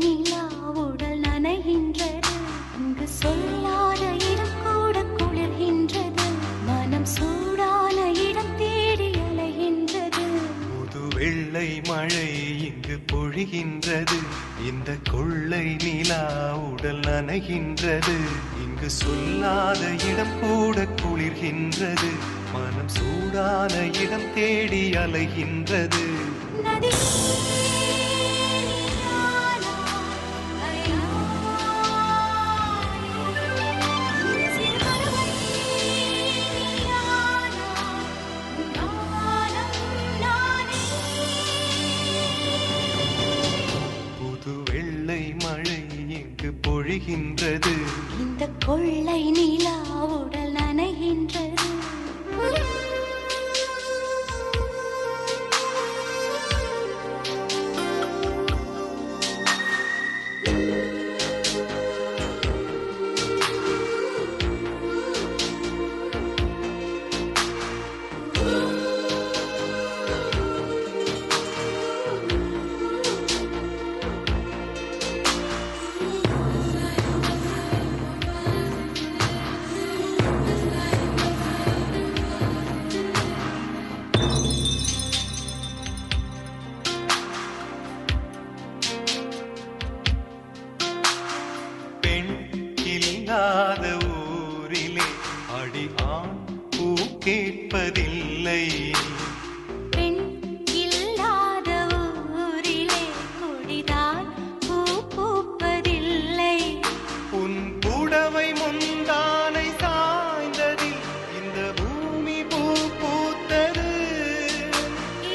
நிலா உடல் நனைகின்றது. இங்கு சொல்லாத இடம் கூட குளிர்கின்றது. மனம் சூடான இடம் தேடி அலைகின்றது. புது வெள்ளை மழை இங்கு பொழிகின்றது. இந்த கொள்ளை நிலா உடல் நனைகின்றது. இங்கு சொல்லாத இடம் கூட குளிர்கின்றது. மனம் சூடான இடம் தேடி அலைகின்றது. நதி புது வெள்ளை மழை இங்கு பொழிகின்றது. இந்த கொள்ளை நிலா உடல் நனைகின்றது. இல்லாத ஊரிலே அடி ஆண் பூ கேட்பதில்லை. பெண் இல்லாத ஊரிலே கொடிதான் பூ பூப்பதில்லை. உன் புடவை முந்தானை சாய்ந்ததில் இந்த பூமி பூ பூத்தது.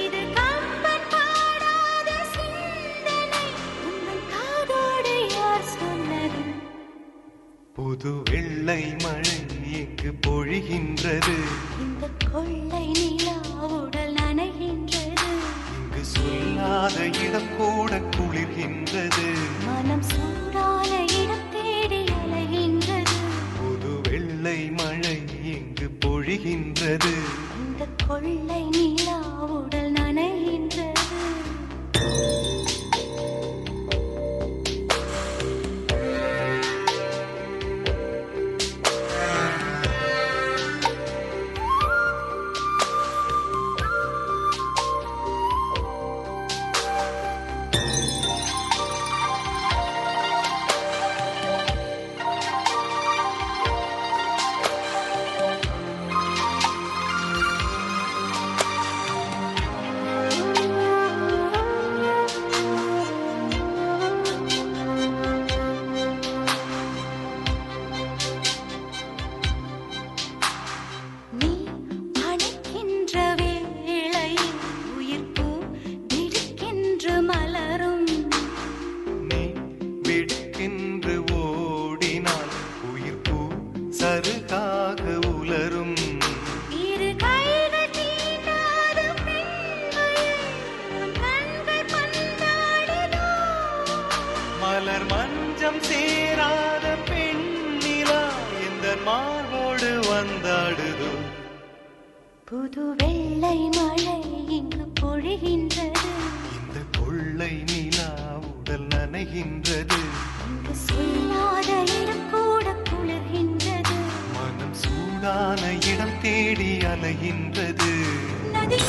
இது கம்பன் பாடாத சிந்தனை. உங்கள் காதோடு யார் சொன்னது? புது வெள்ளை மழை இங்கு பொழிகின்றது. இந்த கொள்ளை நிலா உடல் நனைகின்றது. இங்கு சொல்லாத இடம் கூட குளிர்கின்றது. மனம் சூடான இடம் தேடி அலைகின்றது. புது வெள்ளை மழை இங்கு பொழிகின்றது. இந்த கொள்ளை நிலா உடல் நனைகின்றது. சருகாக உலரும் இரு கைகள் தீண்டாத பெண்கள் கண்கள் பந்தாடுதோ. மலர் மஞ்சம் சேராத பெண்ணிலா இந்த மார்போடு வந்தாடுதோ. புது வெள்ளை மழை இங்கு பொழிகின்றது. இந்த கொள்ளை நிலா உடல் நனைகின்றது. இங்கு சொல்லாத இடம் கூட குளிர்கின்றது. மனம் சூடான இடம் தேடி அலைகின்றது. நதி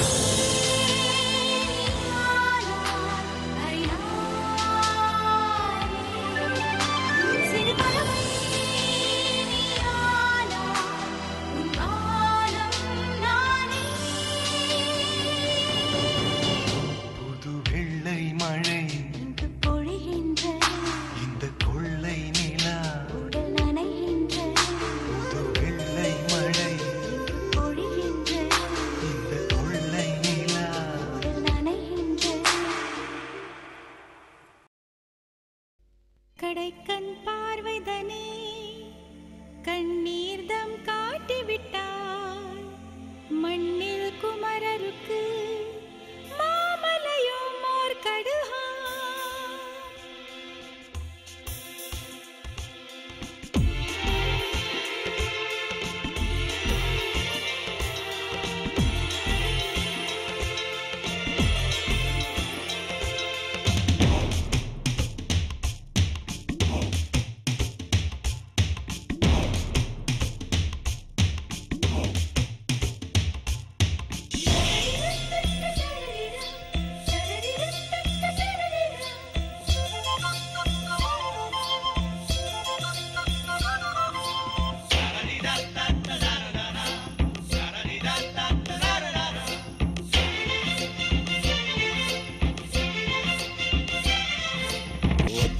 புது வெள்ளை மழை இங்கு பொழிகின்றது. இந்த கொள்ளை நிலா உடல் நனைகின்றது. புது வெள்ளை மழை இங்கு பொழிகின்றது. இந்த கொள்ளை நிலா உடல் நனைகின்றது. கடைக்கண் பார்வைதனே கண்ணீர்தம் காட்டிவிட்டார். மண்ணில் குமரருக்கு மாமலையும் ஓர் கடுகா.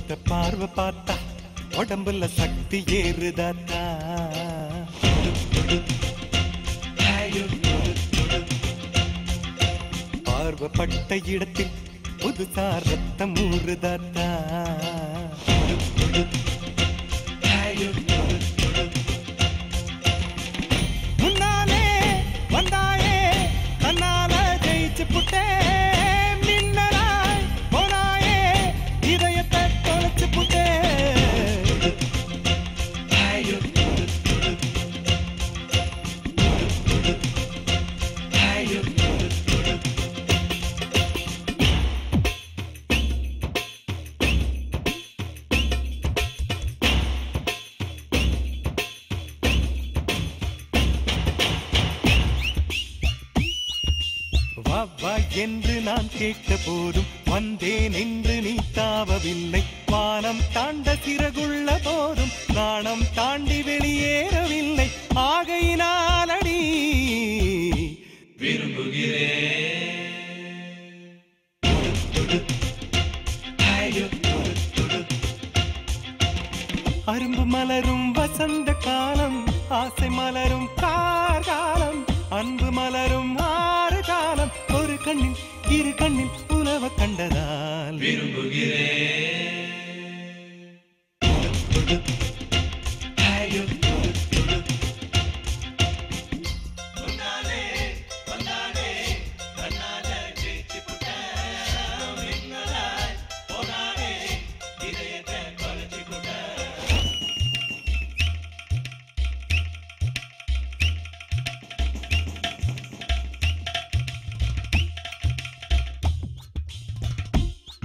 ஒத்த பார்வை பார்த்தா உடம்புல சக்தி ஏறுதாத்தா. பார்வைப்பட்ட இடத்தில் புதுசா ரத்தம் ஊறுதாத்தா. முன்னாலே வந்தாயே கண்ணால ஜெயிச்சு புட்டே, மின்னலாய் போனாயே இதயத்தை தொலைச்சு புட்டே. வா என்று நான் கேட்ட போதும் வந்தேன் என்று நீ தாவவில்லை. வானம் தாண்ட சிறகுள்ள போதும் நாணம் தாண்டி வெளியேறவில்லை. ஆகையினாலடி விரும்புகிறேன். அரும்பு மலரும் வசந்த காலம், ஆசை மலரும் கார்காலம், அன்பு மலரும் ஆறு காலம். ஒரு கண்ணில் இரு கண்ணில் உலவ கண்டதால் விரும்புகிறேன்.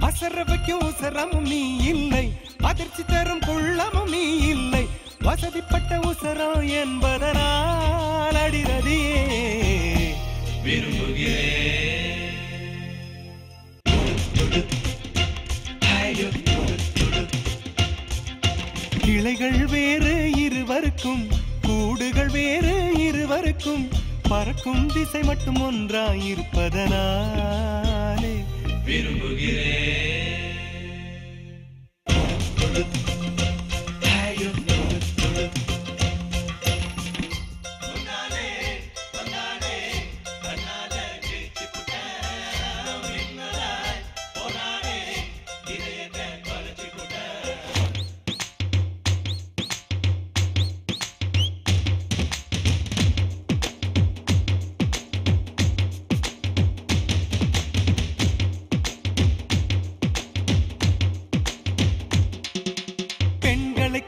அசரவைக்கும் உசரமும் நீ இல்லை, அதிர்ச்சி தரும் குள்ளமும் நீ இல்லை. வசதிப்பட்ட உசரம் என்பதனால் அடிரதியே விரும்புகிறேன். கிளைகள் வேறு இருவருக்கும், கூடுகள் வேறு இருவருக்கும். பறக்கும் திசை மட்டும் ஒன்றாயிருப்பதனாலே விரும்புகிறேன்.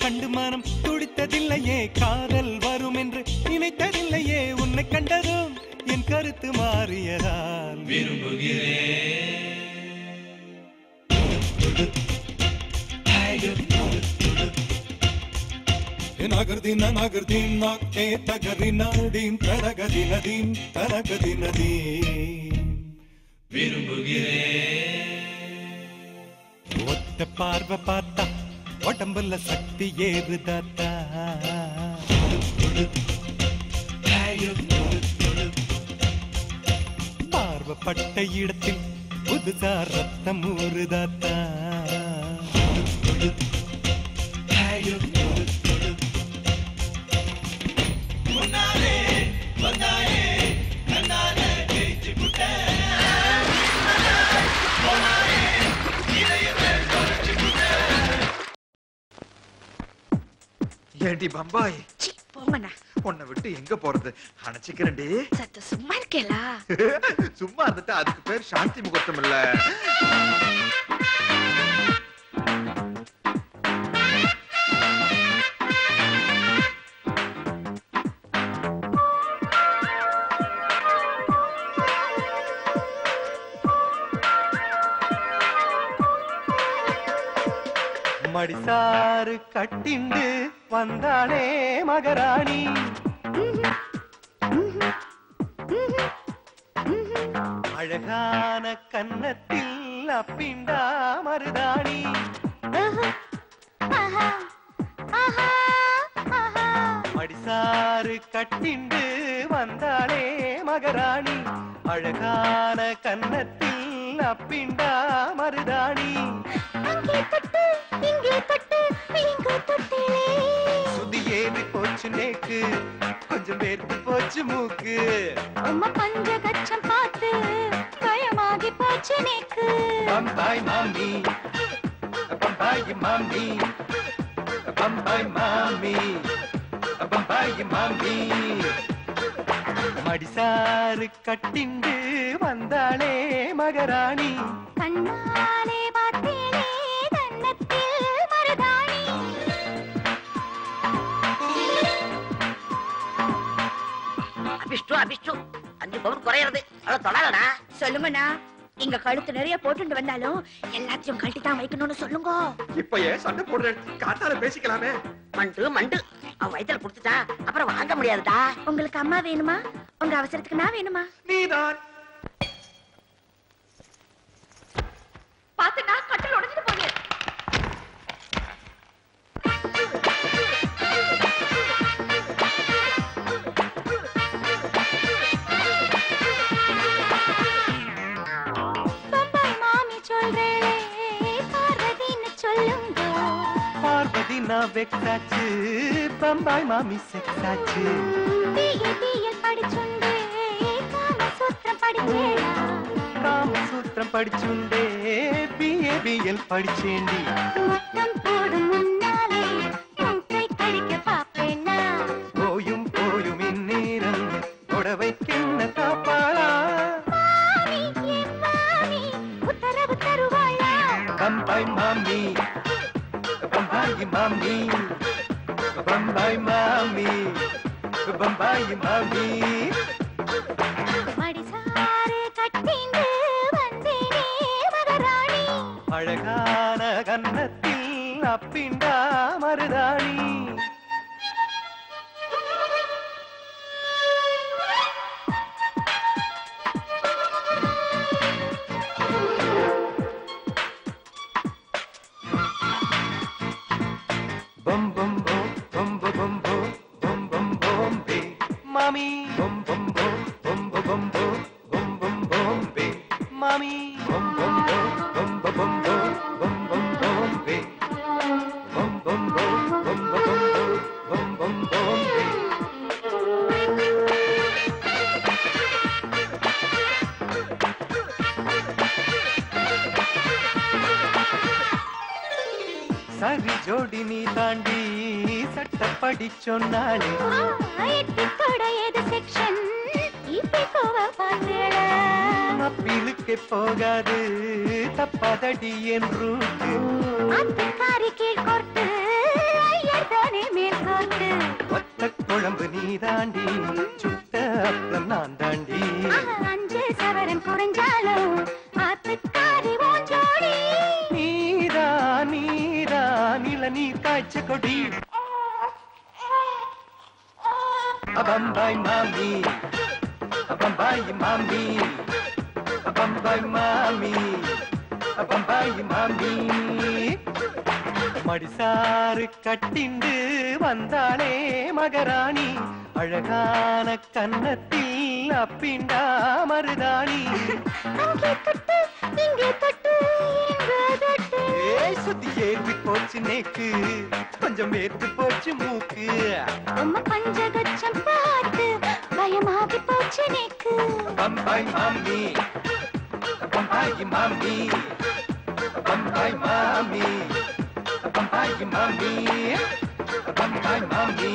கண்டு மனம் துடித்ததில்லையே, காதல் வரும் என்று நினைத்ததில்லையே. உன்னை கண்டதும் என் கருத்து மாறியதால் விரும்புகிறேன். நகர்தின நகர்தீன் நாக்கே தகரினதீன் தரகதினதீன் தரகதினதீன் விரும்புகிறேன். ஒத்த பார்வை பார்த்தா உடம்புல சக்தி ஏறுதாத்தா. பார்வைப்பட்ட இடத்தில் புதுசா ரத்தம் ஊறுதாத்தா. முன்னாலே வந்தாயே கண்ணால ஜெயிச்சு புட்டே. ஏண்டி பம்பாய், போங்கண்ணா. உன்னை விட்டு எங்க போறது? அணைச்சிக்கிறேன்டி. சத்த சும்மா இருக்கேலா? சும்மா இருந்துட்டு அதுக்கு பேர் சாந்தி முகூர்த்தம் இல்ல. மடிசாறு கட்டிண்டு வந்தாளே மகராணி. அழகான கன்னத்தில் அப்பிண்டா மருதாணி. மடிசாறு கட்டிண்டு வந்தாளே மகராணி. அழகான கன்னத்தில் அப்பிண்டா மருதாணி. அங்கே தொட்டு நோக்கு கொஞ்சம் வேர்த்து போச்சு மூக்கு உம்ம பஞ்சகச்சம் பார்த்து பயமாகி போச்சு நேக்கு பம்பாய் மாமி பம்பாய் மாமி பம்பாய் மாமி பம்பாய் மாமி மடிசாறு கட்டிண்டு வந்தாளே மகராணி கண்ணாலே பார்த்தேனே கன்னத்தில் மருதாணி அபிஷ்டு அபிஷ்டு 5 பவுன் குறையிறது அத தொடாதடா. சொல்லுங்கண்ணா, இங்க கழுத்து நிறைய போட்டுட்டு வந்தாலும் எல்லாத்தையும் கழட்டி தான் வைக்கணும்னு சொல்லுங்க. இப்ப ஏன் சண்டை போடுற காத்தால பேசிக்கலாமே. மண்டு மண்டு அவன் வயித்துல புடிச்சுட்டா அப்புறம் வாங்க முடியாதுடா. உங்களுக்கு அம்மா வேணுமா? உங்க அவசரத்துக்கு நான் வேணுமா? நீதான் பாத்துனா கட்டில் உடைஞ்சிட்டு போகுது. பம்பாய் மாமி சொல்றேளே பார்வதின்னு சொல்லுங்க பார்வதி நான் வெக்ஸாச்சு பம்பாய் மாமி செக்ஸாச்சு பிஎல் படிச்சுண்டே காமசூத்திரம் படிச்சேடா காமசூத்திரம் படிச்சுண்டே பிஏபிஎல் படிச்சேண்டி முத்தம் போடும் முன்னாலே மூக்கை கடிக்க பாப்பேனா போயும் போயும் இந்நேரம் புடவைக்கென்ன காப்பாளா மாமி என் மாமி உத்தரவு தருவாளா பம்பாய் மாமி பம்பாய் மாமி பம்பாய் மாமி பம்பாய் மாமி மடிசாறு கட்டிண்டு வந்தேனே மகராணி அழகான கன்னத்தில் அப்பிண்டா மருதாணி bum bum bum bum bum bum bum bum bum be mommy bum bum bum bum bum bum bum bum bum be mommy bum bum bum bum bum bum bum bum be bum bum bum bum bum bum bum be சரி ஜோடி நீ தாண்டி சட்டப்படி சொன்னாலே எட்டிக்கொட ஏது section இப்போவ பார்த்தேள அப்பீலுக்கு போகாது தப்பாதடி என் route அத்துக்காரி கீழ் கோர்த்து ஐயர் தானே மேல் கோர்த்து ஒத்த குழம்பு நீ தாண்டி சுட்ட அப்பளம் நான் தாண்டி 5 சவரன் குறைஞ்சாலும் அத்துக்காரி ஓஞ்சோடி நீரா நீரா நில நீர் காய்ச்ச கொடி பம்பாய் மாமி பம்பாய் மாமி பம்பாய் மாமி பம்பாய் மாமி மடிசாறு கட்டிண்டு வந்தாளே மகராணி அழகான கன்னத்தில் அப்பிண்டா மருதாணி அங்கே தொட்டு இங்கே தொட்டு இங்கே தொட்டு சுத்தி ஏறி போச்சு நேக்கு கொஞ்சம் வேர்த்து போச்சு மூக்கு உம்ம பஞ்சகச்சம் பார்த்து பயமாகி போச்சு நேக்கு பம்பாய் மாமி பம்பாய் மாமி பம்பாய் மாமி பம்பாய் மாமி பம்பாய் மாமி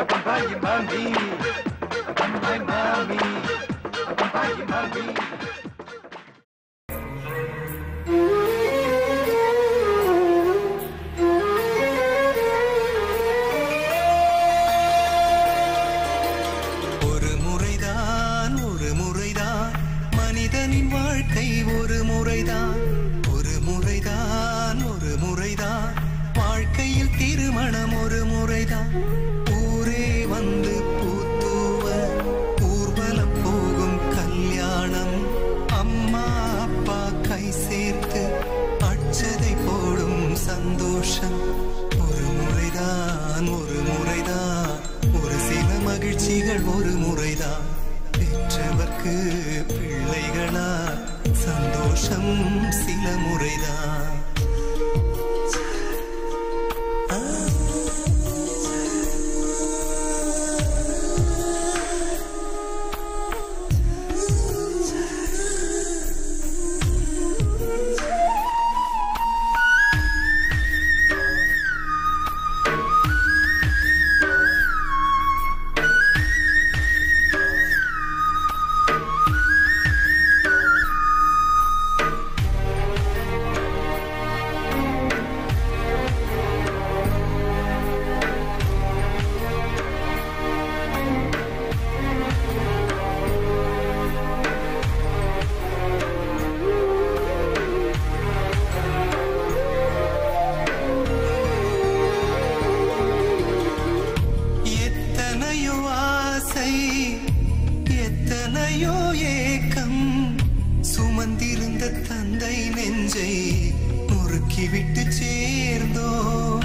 பம்பாய் மாமி பம்பாய் மாமி பம்பாய் மாமி ஒரு முறைதான் மனிதனின் வாழ்க்கை ஒரு முறைதான் வாழ்க்கையில் திருமணம் ஒரு முறைதான் ஊரே வந்து பூத்தூவ ஊர்வலம் போகும் கல்யாணம் அம்மா அப்பா கை சேர்த்து அட்சதை போடும் சந்தோஷம் ஒரு முறைதான் ஒரு சில மகிழ்ச்சிகள் ஒரு முறைதான் பெற்றவர்க்கு பிள்ளைகளா சந்தோஷம் சில முறைதான் சேர்ந்தோம்.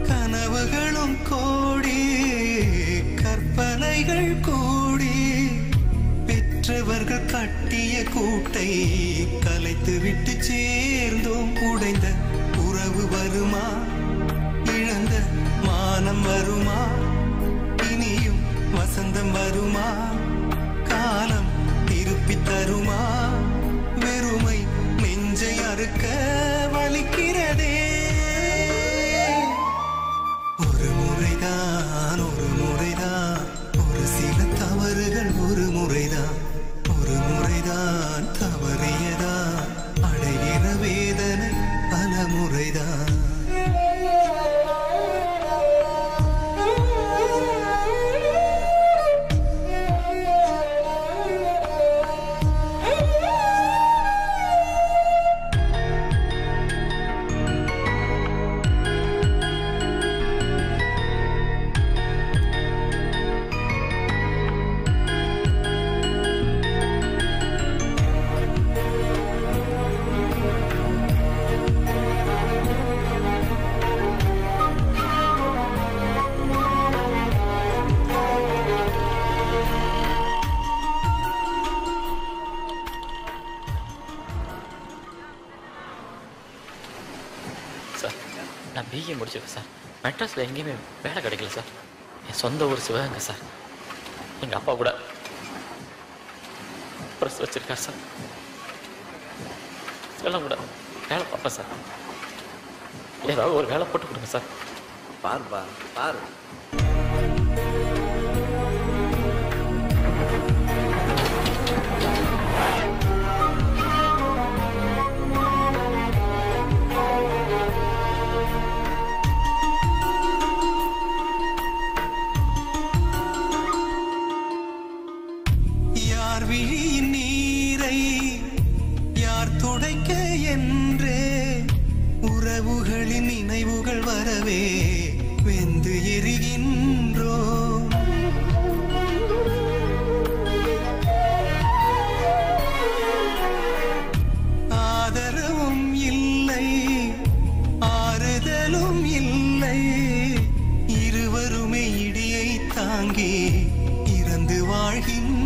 கனவுகளும் கோடி கற்பனைகள் கூடி பெற்றவர்கள் கட்டிய கூட்டை கலைத்து விட்டு சேர்ந்தோம். உடைந்த உறவு வருமா, இழந்த மானம் வருமா, இனியும் வசந்தம் வருமா, காலம் திருப்பி தருமா, வெறுமை நெஞ்சை அறுக்க வலிக்கிறதே. ஒரு முறைதான் ஒரு சில தவறுகள், ஒரு முறைதான் தவறியதா, அடைகிற வேதனை பல முறைதான். நான் பிஏ முடிச்சிருக்கேன் சார். மெட்ராஸில் எங்கேயுமே வேலை கிடைக்கல சார். என் சொந்த ஊர் சிவகங்கை சார். எங்கள் அப்பா கூட ப்ரெஸ் வச்சுருக்கார் சார். எல்லாம் கூட வேலை பார்ப்பேன் சார். ஏதாவது ஒரு வேலை போட்டு கொடுங்க சார். பாருப்பா பாரு. விழியின் நீரை யார் துடைக்க என்றே உறவுகளின் நினைவுகள் வரவே வெந்து எரிகின்றோம். ஆதரவும் இல்லை, ஆறுதலும் இல்லை, இருவருமே இடியை தாங்கி இறந்து வாழ்கின்றோம்.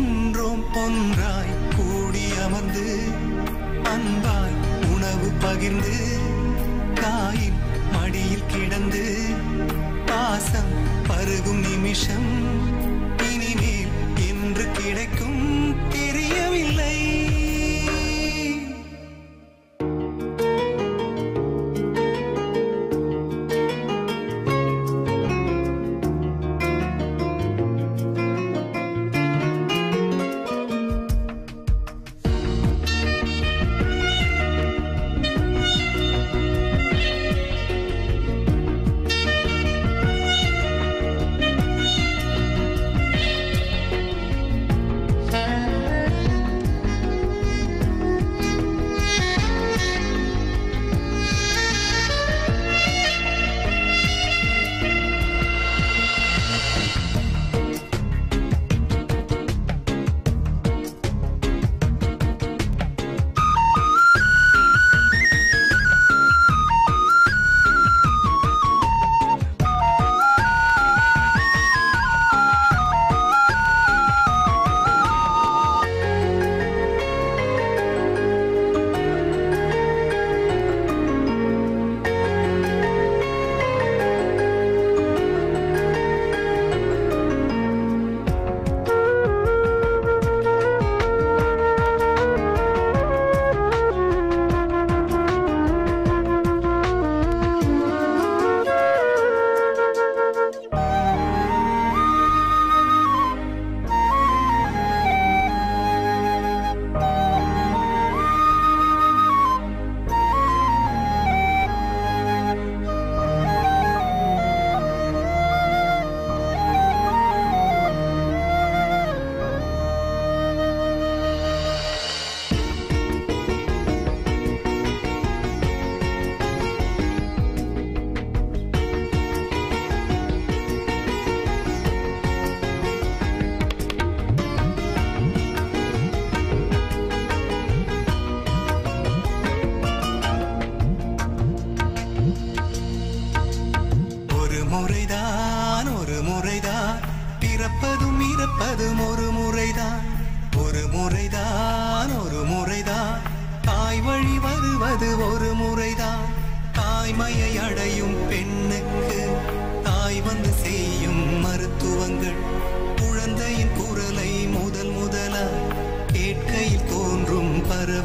ஒன்றாய் கூடி அமர்ந்து அன்பாய் உணவு பகிர்ந்து தாயின் மடியில் கிடந்து பாசம் பருகும் நிமிஷம் இனிமேல் என்று கிடைக்கும் தெரியவில்லை.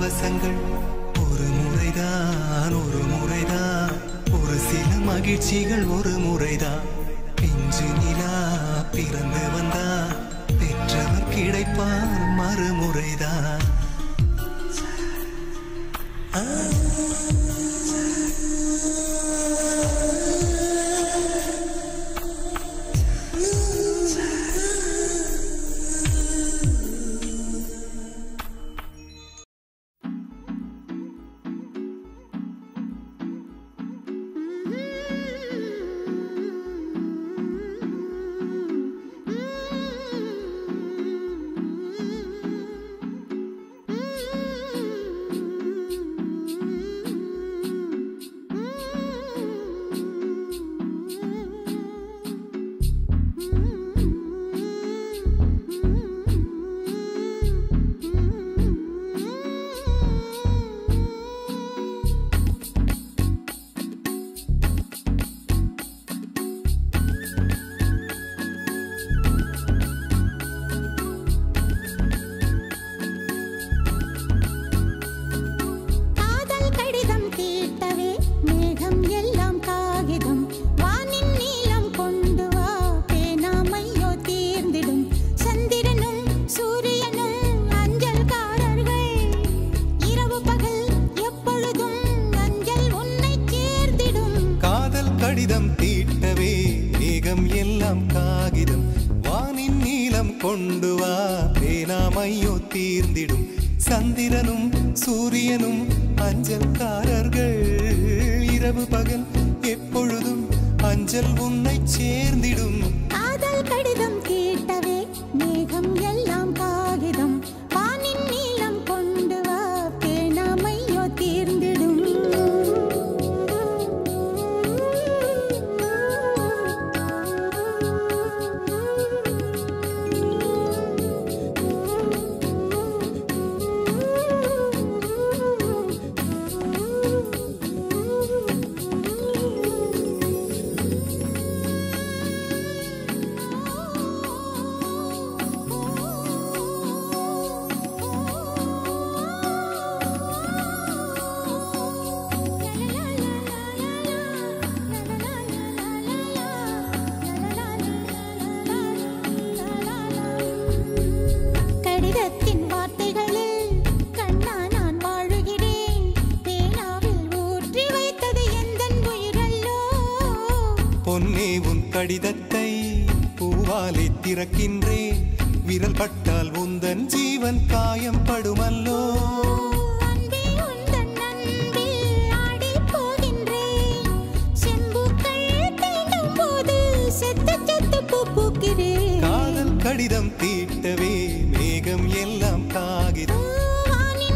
பரவசங்கள் ஒரு முறைதான் ஒரு சில மகிழ்ச்சிகள் ஒரு முறைதான் பிஞ்சு நிலா பிறந்து வந்தா பெற்றவர் கிடைப்பார் மறுமுறைதான் கடிதம் தீட்டவே மேகம் எல்லாம் காகிதம் வானின் நீலம் கொண்டு வா பேனாமையோ தீர்ந்திடும் சந்திரனும் சூரியனும் அஞ்சல்காரர்கள் இரவு பகல் எப்பொழுதும் அஞ்சல் உன்னை சேர்ந்திடும் காதல் கடிதம் தீட்டவே மேகம் எல்லாம் காகிதம் வானின் நீலம் கொண்டு வா பேனாமையோ தீர்ந்திடும் கடிதத்தை பூவாலை திறக்கின்றேன் விரல் பட்டால் உந்தன் ஜீவன் காயம் படுமல்லோ காதல் கடிதம் தீட்டவே மேகம் எல்லாம் காகிதம்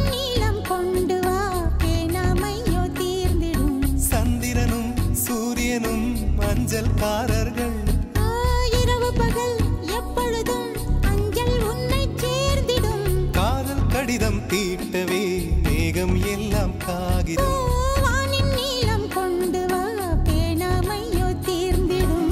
நீலம் கொண்டு வா பேனாமையோ தீர்ந்திடும் சந்திரனும் சூரியனும் அஞ்சல்காரர்கள் இரவு பகல் எப்பொழுதும் அஞ்சல் உன்னை சேர்ந்திடும் காதல் கடிதம் தீட்டவே மேகம் எல்லாம் காகிதம் வானின் நீலம் கொண்டு வா பேனாமையோ தீர்ந்திடும்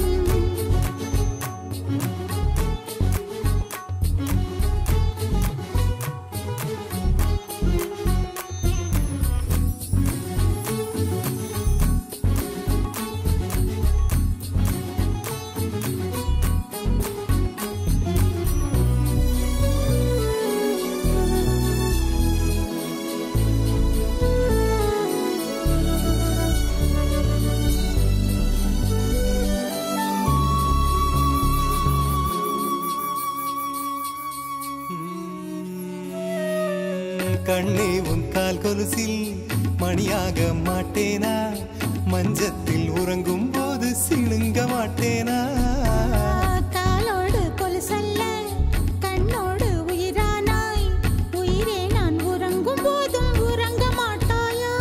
கண்ணே உன் கால் கொலுசில் மணியாக மாட்டேனா மஞ்சத்தில் உறங்கும் போது சிணுங்க மாட்டேனா காலோடு கொலுசல்ல கண்ணோடு உயிரானாய் உயிரே நான் உறங்கும் போதும் உறங்க மாட்டாயா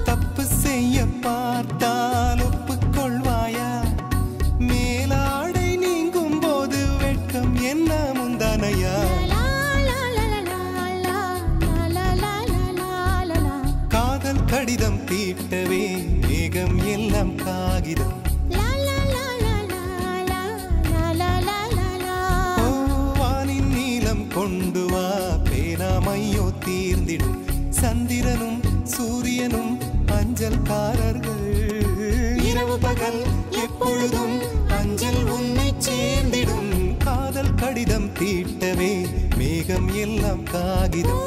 தப்பு செய்ய பார்த்தால் ஒப்புக்கொள்வாயா மேலாடை நீங்கும் போது வெட்கம் என்ன முந்தானையா கடிதம் தீட்டவே மேகம் எல்லாம் காகிதம் வானின் நீலம் கொண்டு வா பேனாமையோ தீர்ந்திடும் சந்திரனும் சூரியனும் அஞ்சல்காரர்கள் இரவு பகல் எப்பொழுதும் அஞ்சல் உன்னை சேர்ந்திடும் காதல் கடிதம் தீட்டவே மேகம் எல்லாம் காகிதம்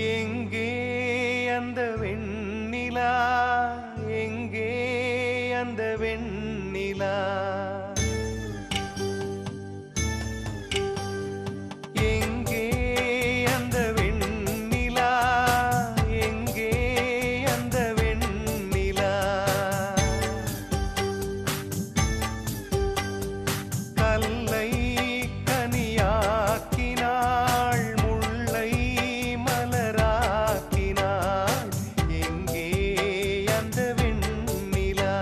எங்கே அந்த வெண்ணிலா எங்கே அந்த வெண்ணிலா எங்கே அந்த வெண்ணிலா எங்கே அந்த வெண்ணிலா கல்லை கனியாக்கினாள் முல்லை மலராக்கினாள் எங்கே அந்த வெண்ணிலா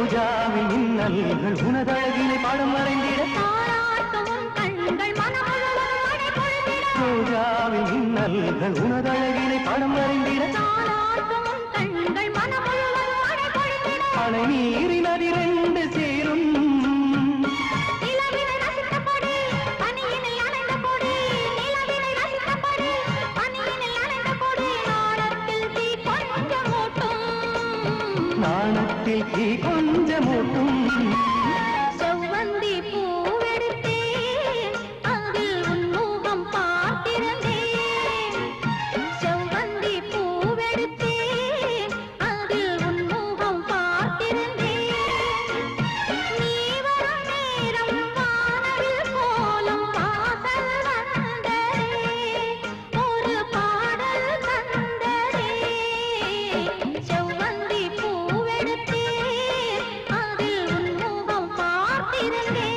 ரோஜாவின் இன்னல்கள் உனதழகினை பாடம் வரைந்திட ரோஜாவின் இன்னல்கள் உனதழகினை பாடம் வரைந்திட அணை நீரின் அதிரண்டு சேரும் நாணத்தில் தீ கொஞ்சமூட்டும் செவ்வந்தி பூவெடுத்தேன் அதில் உன்முகம் பார்த்திருந்தேன் செவ்வந்தி பூவெடுத்தேன் அதில் உன்முகம் பார்த்திருந்தேன் நீ வரும் நேரம் வானவில் கோலம் வாசல் வந்ததே ஒரு பாடல் தந்ததே செவ்வந்தி பூவெடுத்தேன் அதில் உன்முகம் பார்த்திருந்தேன்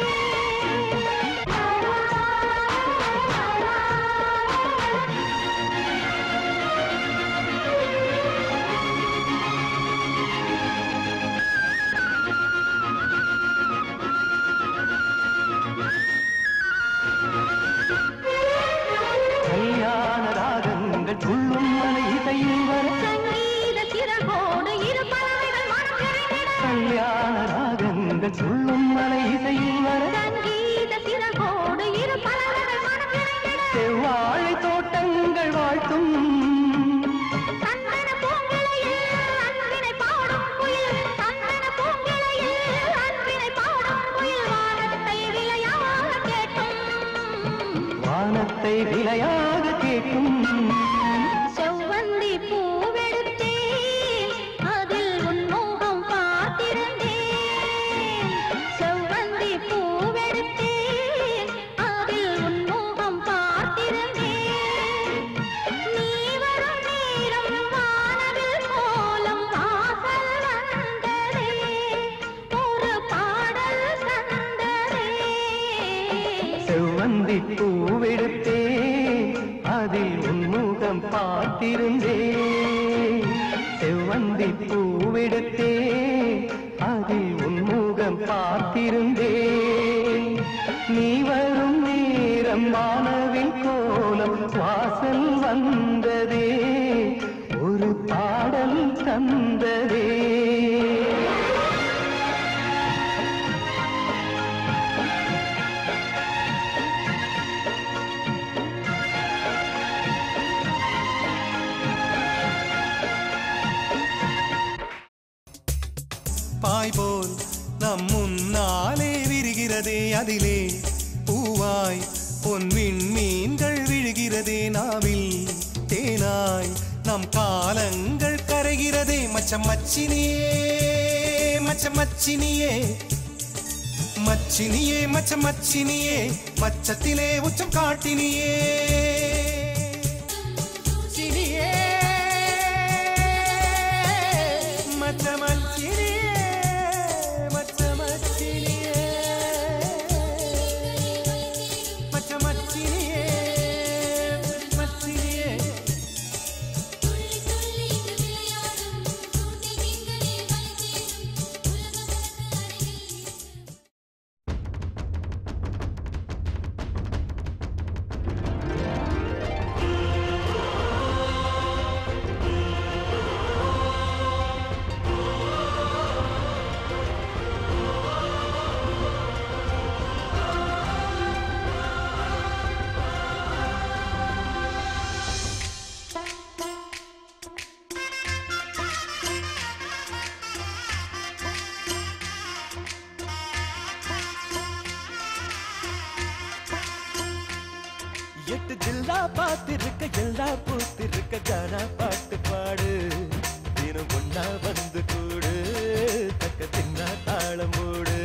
கல்யாண ராகங்கள் துள்ளும் மலை இசையில் வர சங்கீத சிறகோடு இரு பறவைகள் மனம் நிறைந்திட கல்யாண ராகங்கள் துள்ளும் மலை இசையில் வர சங்கீத சிறகோடு இரு பறவைகள் மனம் நிறைந்திட செவ்வாழை தோட்டங்கள் வாழ்த்தும் சந்தன பூங்கிளையில் அன்பினை பாடும் குயில் சந்தன பூங்கிளையில் அன்பினை பாடும் குயில் வானத்தை விலையாக கேட்கும் செவ்வந்தி பூவெடுத்தேன் அதில் உன்முகம் பார்த்திருந்தேன் செவ்வந்தி பூவெடுத்தேன் அதில் உன்முகம் பார்த்திருந்தேன் நீ வரும் நேரம் வானவில் கோலம் வாசல் வந்ததே ஒரு பாடல் தந்ததே செவ்வந்தி பூவெடுத்தே அதில் உன்முகம் பார்த்திருந்தேன் செவ்வந்தி பூவெடுத்தே அதில் உன்முகம் பார்த்திருந்தேன் நீ வரும் நேரம் வானவில் கோலம் வாசல் வந்ததே ஒரு பாடல் தந்ததே பாய் போல் நம் முன்னாலே விரிகிறதே அதிலே பூவாய் பொன்வின் மீன்கள் விழுகிறதே நாவில் தேனாய் நம் காலங்கள் கரைகிறதே மச்சம் மச்சினியே மச்சம் மச்சினியே மச்சினியே மச்சம் மச்சினியே மச்சத்திலே உச்சம் காட்டினியே சினியே மச்சமச்சினியே மச்சமச்சினியே மச்சமச்சினியே மச்சினியே எட்டு ஜில்லா பார்த்திருக்க எல்லா பூத்திருக்க கானா பாட்டு பாடு தினம் ஒன்னா வந்து கூடு தக்க தின்னா தாளம் போடு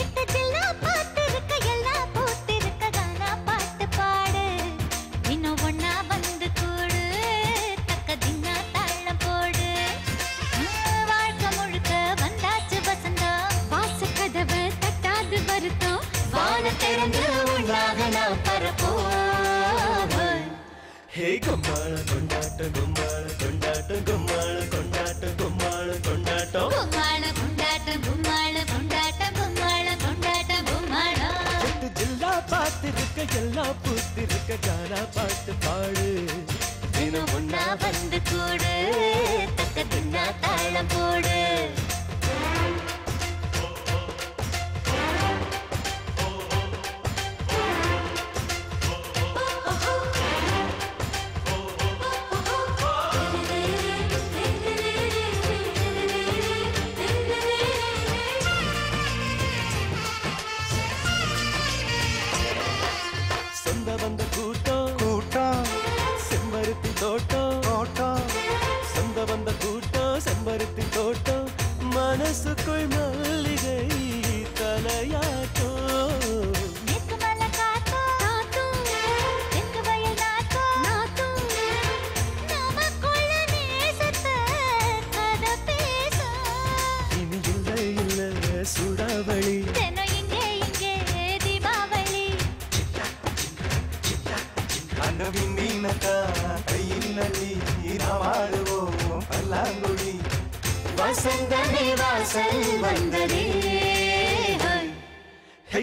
எட்டு ஜில்லா பார்த்திருக்க எல்லா பூத்திருக்க கானா பாட்டு பாடு இன்னும் ஒண்ணா வந்து கூடு தக்க தின்னா தாளம் போடு வாழ்க்கை முழுக்க வந்தாச்சு வசந்தம் வாச கதவை தட்டாது வருத்தம் வான திறந்து உண்டாக நாம் பரப்போம் ஹே கும்மாள கொண்டாட்டம் கும்மாள கொண்டாட்டம் கும்மாள கொண்டாட்டம் கும்மாள கொண்டாட்டம் கும்மாள கொண்டாட்டம் எல்லாம் பூத்திருக்க கானா பாட்டு பாடு தினம் ஒன்னா வந்து கூடு தக்க தின்னா தாளம் போடு சொந்த வந்த கூட்டம் கூட்டம் செம்பருத்தி தோட்டம் தோட்டம் சொந்த வந்த கூட்டம் செம்பருத்தி தோட்டம் மனசுக்குள் மல்லிகை தலையாட்டம் இனி இல்லை இல்லை சுடாவளி பல்லாங்குடி வசந்தமே வாசல் வந்ததே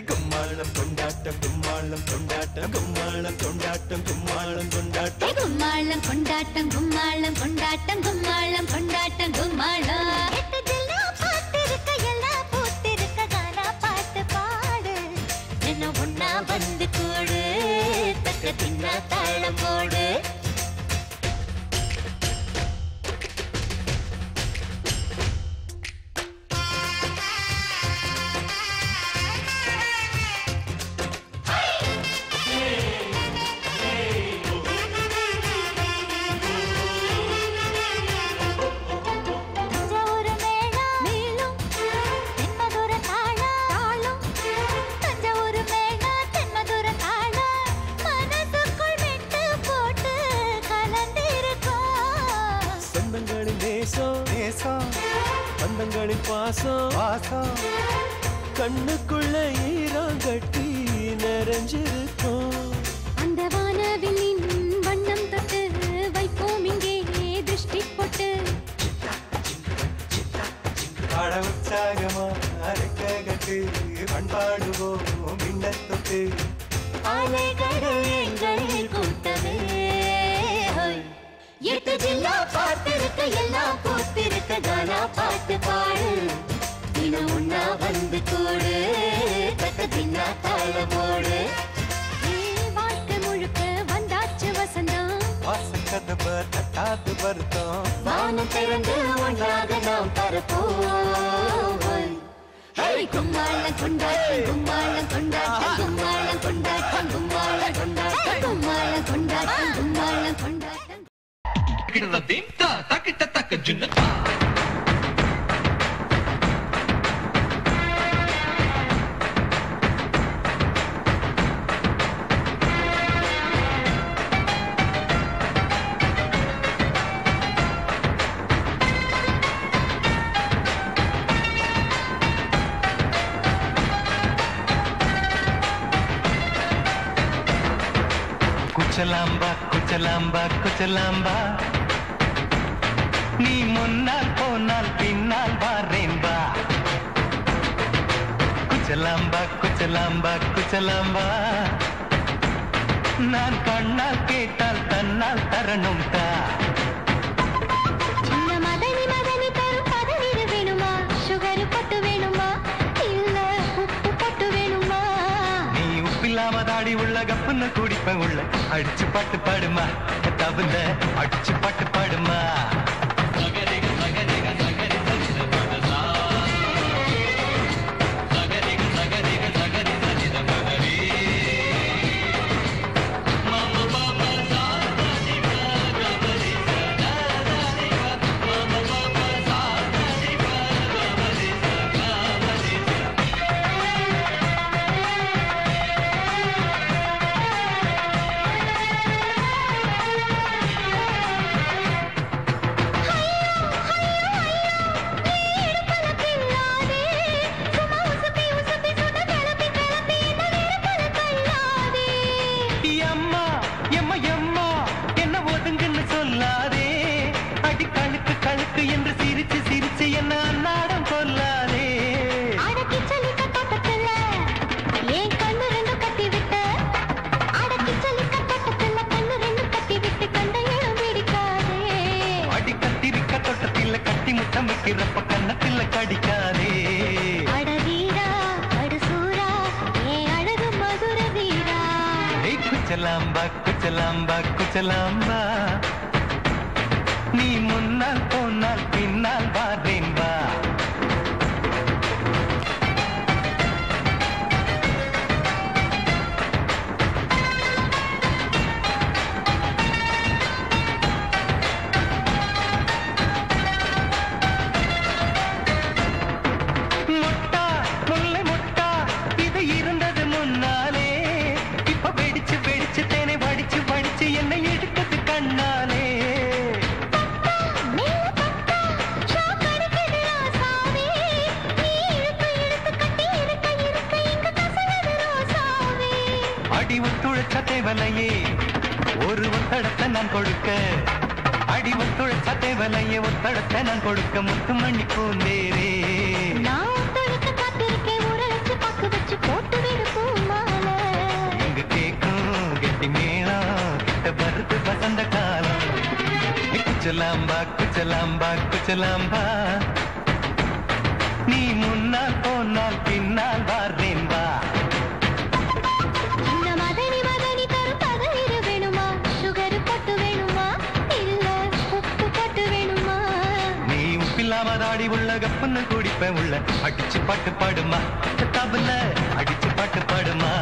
கும்மாளம் கொண்டாட்டம் கும்மாளம் கொண்டாட்டம் கும்மாளம் கொண்டாட்டம் கும்மாளம் கொண்டாட்டம் கும்மாளம் கொண்டாட்டம் கும்மாளம் கொண்டாட்டம் கும்மாளம் கொண்டாட்டம் கும்மாளம் பார்த்திருக்க எல்லாம் பூத்திருக்க கானா பாட்டு பாடு என்ன ஒன்னா வந்து கூடு தக்க தின்னா தாளம் போடு பந்தங்களின் பாசம் பாசம் கண்ணுக்குள்ள ஈரம் கட்டி நிறைஞ்சிருக்கும் அந்த வானவில்லின் வண்ணம் தொட்டு வைப்போம் இங்கே திருஷ்டி போட்டு பட உற்சாகமா அரைக்க கட்டு பண்பாடுவோம் மின்னத்தொட்டு அலைகள் எங்கள் கூட்டமே எட்டு ஜில்லா பார்த்திருக்க எல்லாம் பூத்திருக்க கானா பாட்டு பாடு தினம் ஒன்னா வந்து கூடு தக்க தின்னா தாளமோடு வாழ்க்கை முழுக்க வந்தாச்சு வசந்தம் வாசக்கதப தட்டாது வருத்தம் வானம் திறந்து ஒன்றாக நாம் பரப்போம் கும்மாளம் கொண்டாட்டம் கும்மாளம் கொண்டாட்டம் கும்மாளம் கொண்டாட்டம் கும்மாளம் கொண்டாட்டம் கும்மாளம் கொண்டாட்டம் கும்மாளம் கொண்டாட்டம் குச்சலாம்பா குச்சலாம்பா குச்சலாம்பா நீ முன்னால் போனால் பின்னால் வாரேன்பா குச்சலாம்பா குச்சலாம்பா குச்சலாம்பா நான் கண்ணால் கேட்டால் தன்னால் தரணும் தா சின்ன மதனி மதனி தரும் பதநீர் வேணுமா சுகர் பொட்டு வேணுமா இல்ல உப்பு பொட்டு வேணுமா நீ உப்பில்லாம தாடி உள்ள கப்புன்னு குடிப்ப உள்ள அடிச்சு பாட்டு பாடுமா தவிர அடிச்சு பாட்டு பாடுமா கடிக்கிறப்ப கண்ணத்தில கடிக்காதே அடவீரா அடுசூரா ஏ அழகு மதுர வீரா குச்சலாம்பா குச்சலாம்பா குச்சலாம்பா நீ முன்னால் போனால் பின்னால் வாரேன் வா ஒரு ஒத்தடத்தை நான் கொடுக்க அடி ஒத்துழைச்ச தேவலையே ஒத்தடத்தை நான் கொடுக்க முத்துமணி பூந்தேரே நான் ஒத்துழைக்க காத்திருக்கேன் உரளைச்சு பக்கு வச்சு போட்டு விடு பூமாலை எங்க கேக்கும் கெட்டி மேளம் கிட்ட வருது வசந்த காலம் குச்சலாம்பா குச்சலாம்பா குச்சலாம்பா நீ முன்னால் போனால் பின்னால் வாரேன் வா தாடி உள்ள கப்பன்னு குடிப்பேன் உள்ள அடிச்சு பாட்டு பாடுமா தபல அடிச்சு பாட்டு பாடுமா